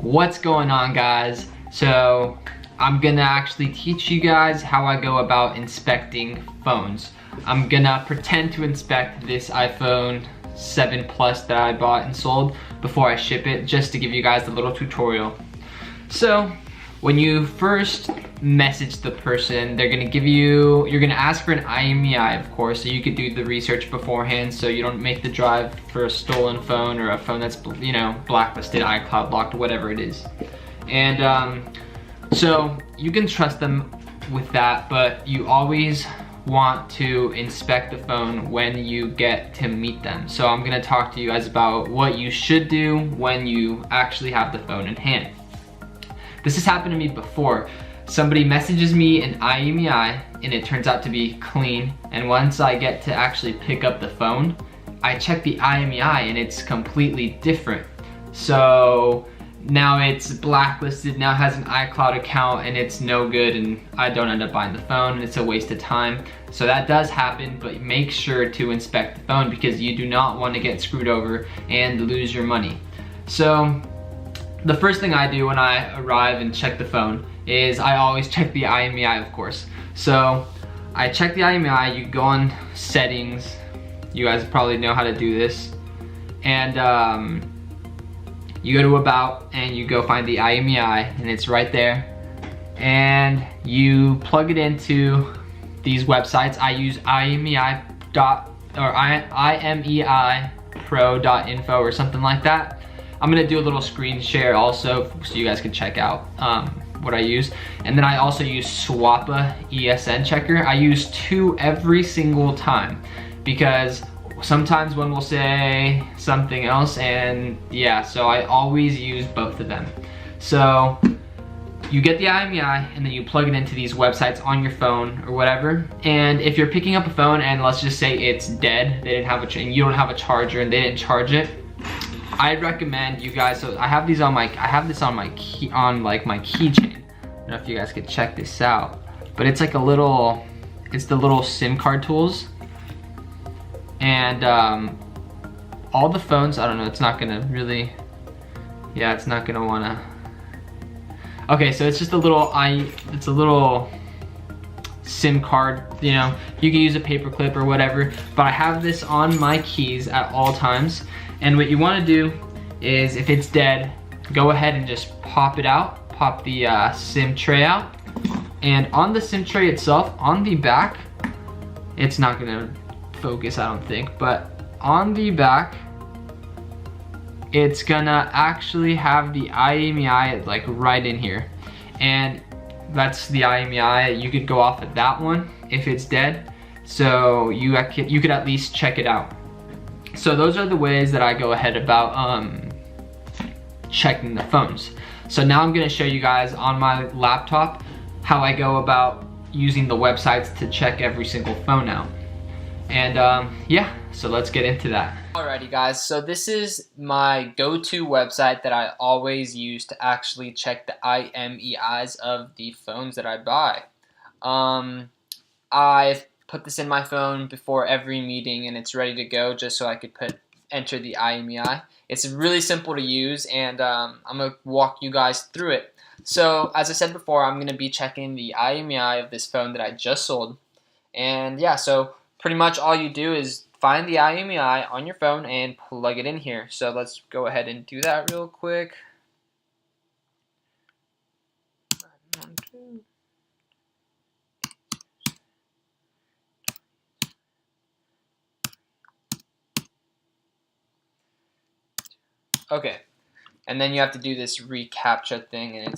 What's going on, guys? So I'm gonna actually teach you guys how I go about inspecting phones. I'm gonna pretend to inspect this iPhone 7 Plus that I bought and sold before I ship it, just to give you guys a little tutorial. So when you first message the person, you're gonna ask for an IMEI, of course, so you could do the research beforehand so you don't make the drive for a stolen phone or a phone that's, you know, blacklisted, iCloud locked, whatever it is. And so you can trust them with that, but you always want to inspect the phone when you get to meet them. So I'm gonna talk to you guys about what you should do when you actually have the phone in hand. This has happened to me before. Somebody messages me an IMEI and it turns out to be clean, and once I get to actually pick up the phone, I check the IMEI and it's completely different. So now it's blacklisted, now has an iCloud account, and it's no good, and I don't end up buying the phone, and it's a waste of time. So that does happen, but make sure to inspect the phone because you do not want to get screwed over and lose your money. So the first thing I do when I arrive and check the phone is I always check the IMEI, of course. So I check the IMEI, you go on settings, you guys probably know how to do this, and you go to about and you go find the IMEI, and it's right there, and you plug it into these websites. I use IMEIpro.info or something like that. I'm gonna do a little screen share also so you guys can check out what I use. And then I also use Swappa ESN checker. I use 2 every single time because sometimes one will say something else, and yeah, so I always use both of them. So you get the IMEI and then you plug it into these websites on your phone or whatever. And if you're picking up a phone and let's just say it's dead, they didn't have and you don't have a charger and they didn't charge it, I'd recommend you guys, so I have this on my keychain. I don't know if you guys could check this out, but it's like it's the little SIM card tools. And all the phones, I don't know, it's not gonna really, yeah, it's not gonna wanna. Okay, so it's just a little, it's a little SIM card, you know, you can use a paper clip or whatever, but I have this on my keys at all times. And what you want to do is, if it's dead, go ahead and just pop it out, pop the SIM tray out. And on the SIM tray itself, on the back, it's not gonna focus, I don't think, but on the back, it's gonna actually have the IMEI like right in here. And that's the IMEI. You could go off of that one if it's dead. So you could at least check it out. So those are the ways that I go ahead about checking the phones. So now I'm gonna show you guys on my laptop how I go about using the websites to check every single phone out. And yeah, so let's get into that. Alrighty guys, so this is my go-to website that I always use to actually check the IMEIs of the phones that I buy. I've put this in my phone before every meeting and it's ready to go, just so I could enter the IMEI. It's really simple to use, and I'm gonna walk you guys through it. So as I said before, I'm gonna be checking the IMEI of this phone that I just sold. And yeah, so pretty much all you do is find the IMEI on your phone and plug it in here. So let's go ahead and do that real quick. Okay, and then you have to do this reCAPTCHA thing, and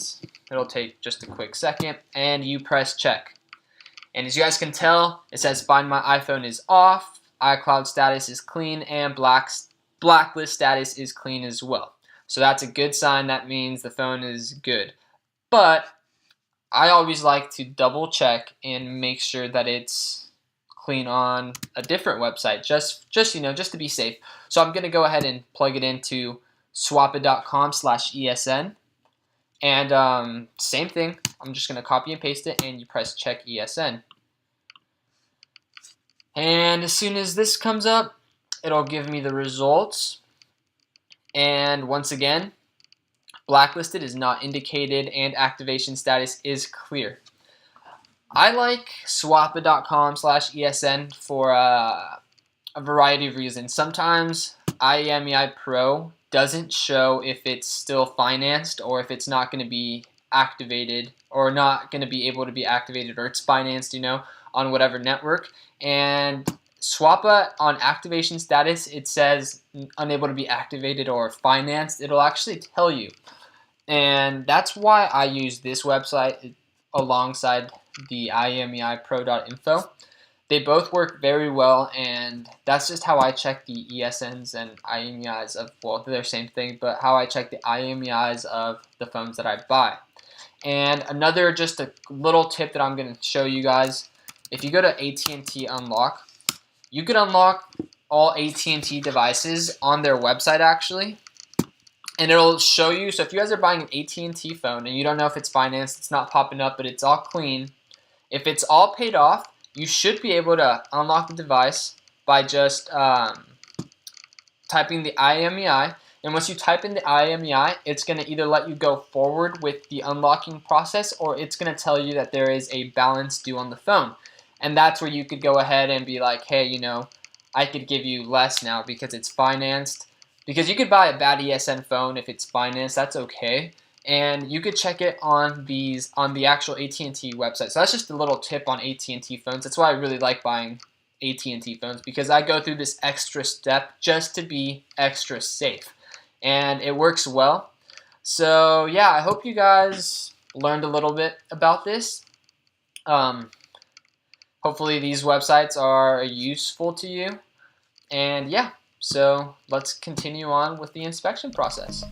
it'll take just a quick second, and you press check. And as you guys can tell, it says find my iPhone is off, iCloud status is clean, and blacklist status is clean as well. So that's a good sign. That means the phone is good. But I always like to double check and make sure that it's clean on a different website, just you know, just to be safe. So I'm gonna go ahead and plug it into swappa.com/ESN, and same thing, I'm just gonna copy and paste it, and you press check ESN. And as soon as this comes up, it'll give me the results. And once again, blacklisted is not indicated, and activation status is clear. I like swappa.com/ESN for a variety of reasons. Sometimes IMEI Pro doesn't show if it's still financed or if it's not going to be activated or not going to be able to be activated, or it's financed, on whatever network. And Swappa on activation status, it says unable to be activated or financed. It'll actually tell you. And that's why I use this website alongside the IMEIPro.info. They both work very well, and that's just how I check the ESNs and IMEIs of, well, they're the same thing, but how I check the IMEIs of the phones that I buy. And another, just a little tip that I'm going to show you guys, if you go to AT&T Unlock, you can unlock all AT&T devices on their website actually, and it'll show you. So if you guys are buying an AT&T phone and you don't know if it's financed, it's not popping up, but it's all clean, if it's all paid off, you should be able to unlock the device by just typing the IMEI. And once you type in the IMEI, it's going to either let you go forward with the unlocking process, or it's going to tell you that there is a balance due on the phone. And that's where you could go ahead and be like, hey, I could give you less now because it's financed. Because you could buy a bad ESN phone if it's financed, that's okay. And you could check it on the actual AT&T website. So that's just a little tip on AT&T phones. That's why I really like buying AT&T phones, because I go through this extra step just to be extra safe. And it works well. So yeah, I hope you guys learned a little bit about this. Hopefully these websites are useful to you. And yeah, so let's continue on with the inspection process.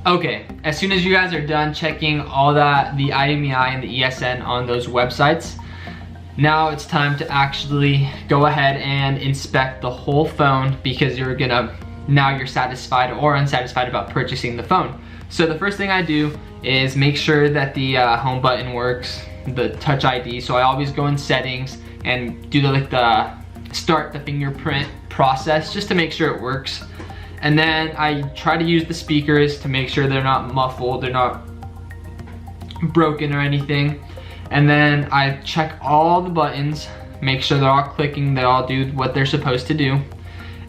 Okay, as soon as you guys are done checking all that, the IMEI and the ESN on those websites, now it's time to actually go ahead and inspect the whole phone, because now you're satisfied or unsatisfied about purchasing the phone. So the first thing I do is make sure that the home button works, the Touch ID. So I always go in settings and do start the fingerprint process just to make sure it works. And then I try to use the speakers to make sure they're not muffled, they're not broken or anything. And then I check all the buttons, make sure they're all clicking, they all do what they're supposed to do.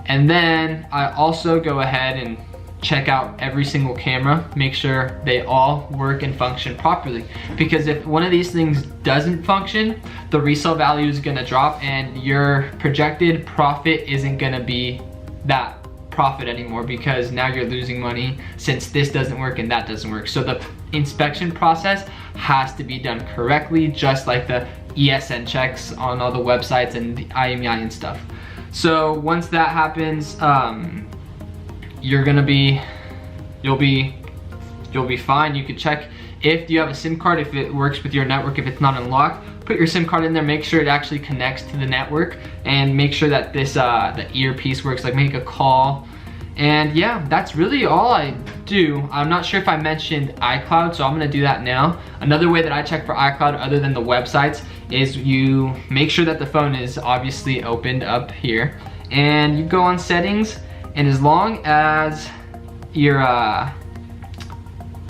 And then I also go ahead and check out every single camera, make sure they all work and function properly. Because if one of these things doesn't function, the resale value is gonna drop and your projected profit isn't gonna be that profit anymore, because now you're losing money since this doesn't work and that doesn't work. So the inspection process has to be done correctly, just like the ESN checks on all the websites and the IMEI and stuff. So once that happens, you'll be fine. You could check if you have a SIM card, if it works with your network, if it's not unlocked. Put your SIM card in there, make sure it actually connects to the network, and make sure that this the earpiece works, like make a call. And yeah, that's really all I do. I'm not sure if I mentioned iCloud, so I'm gonna do that now. Another way that I check for iCloud other than the websites is you make sure that the phone is obviously opened up here, and you go on settings, and as long as your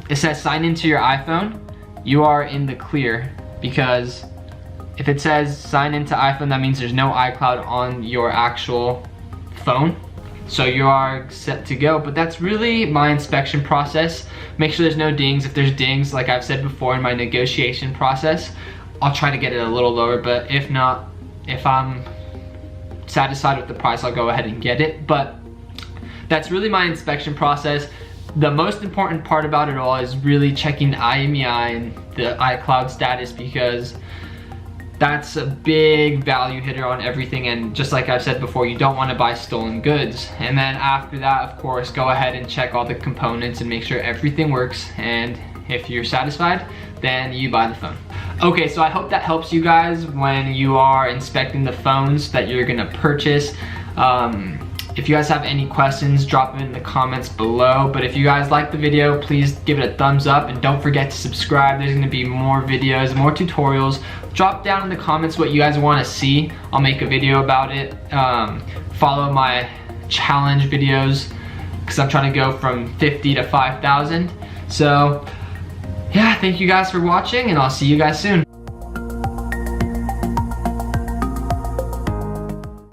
it says sign into your iPhone, you are in the clear. Because if it says sign into iPhone, that means there's no iCloud on your actual phone. So you are set to go. But that's really my inspection process. Make sure there's no dings. If there's dings, like I've said before in my negotiation process, I'll try to get it a little lower. But if not, if I'm satisfied with the price, I'll go ahead and get it. But that's really my inspection process. The most important part about it all is really checking the IMEI and the iCloud status, because that's a big value hitter on everything. And just like I've said before, you don't want to buy stolen goods. And then after that, of course, go ahead and check all the components and make sure everything works. And if you're satisfied, then you buy the phone. Okay, so I hope that helps you guys when you are inspecting the phones that you're gonna purchase. If you guys have any questions, drop them in the comments below. But if you guys like the video, please give it a thumbs up, and don't forget to subscribe. There's gonna be more videos, more tutorials. Drop down in the comments what you guys wanna see. I'll make a video about it. Follow my challenge videos. because I'm trying to go from 50 to 5,000. So yeah, thank you guys for watching, and I'll see you guys soon.